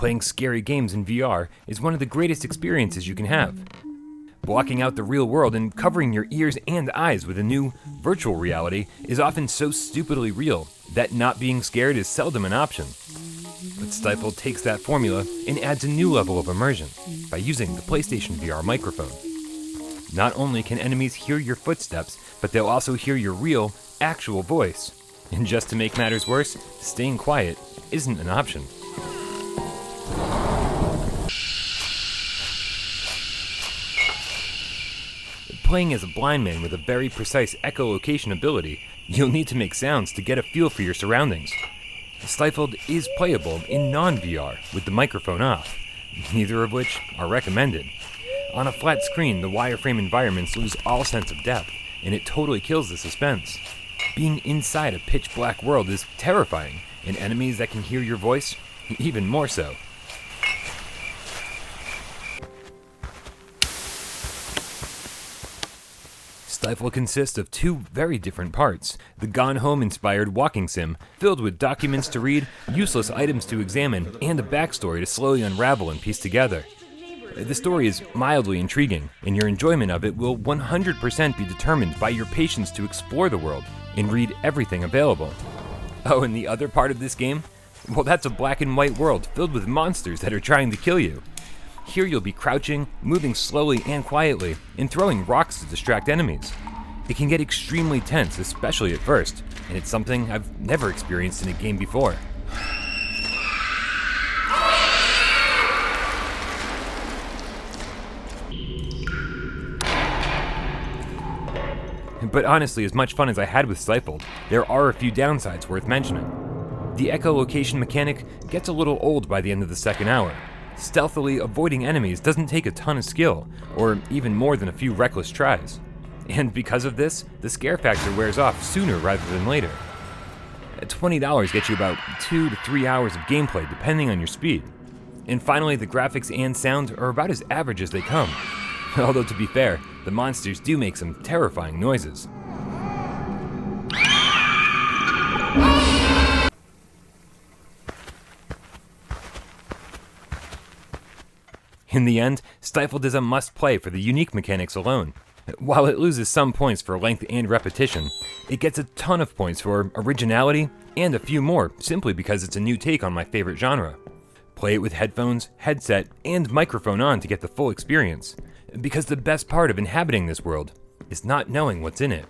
Playing scary games in VR is one of the greatest experiences you can have. Blocking out the real world and covering your ears and eyes with a new virtual reality is often so stupidly real that not being scared is seldom an option. But Stifled takes that formula and adds a new level of immersion by using the PlayStation VR microphone. Not only can enemies hear your footsteps, but they'll also hear your real, actual voice. And just to make matters worse, staying quiet isn't an option. Playing as a blind man with a very precise echolocation ability, you'll need to make sounds to get a feel for your surroundings. Stifled is playable in non-VR with the microphone off, neither of which are recommended. On a flat screen, the wireframe environments lose all sense of depth, and it totally kills the suspense. Being inside a pitch-black world is terrifying, and enemies that can hear your voice, even more so. Stifled consists of two very different parts. The Gone Home-inspired walking sim, filled with documents to read, useless items to examine, and a backstory to slowly unravel and piece together. The story is mildly intriguing, and your enjoyment of it will 100% be determined by your patience to explore the world and read everything available. Oh, and the other part of this game? Well, that's a black and white world filled with monsters that are trying to kill you. Here you'll be crouching, moving slowly and quietly, and throwing rocks to distract enemies. It can get extremely tense, especially at first, and it's something I've never experienced in a game before. But honestly, as much fun as I had with Stifled, there are a few downsides worth mentioning. The echolocation mechanic gets a little old by the end of the second hour. Stealthily avoiding enemies doesn't take a ton of skill, or even more than a few reckless tries. And because of this, the scare factor wears off sooner rather than later. $20 gets you about 2 to 3 hours of gameplay depending on your speed. And finally, the graphics and sound are about as average as they come. Although to be fair, the monsters do make some terrifying noises. In the end, Stifled is a must-play for the unique mechanics alone. While it loses some points for length and repetition, it gets a ton of points for originality and a few more simply because it's a new take on my favorite genre. Play it with headphones, headset, and microphone on to get the full experience, because the best part of inhabiting this world is not knowing what's in it.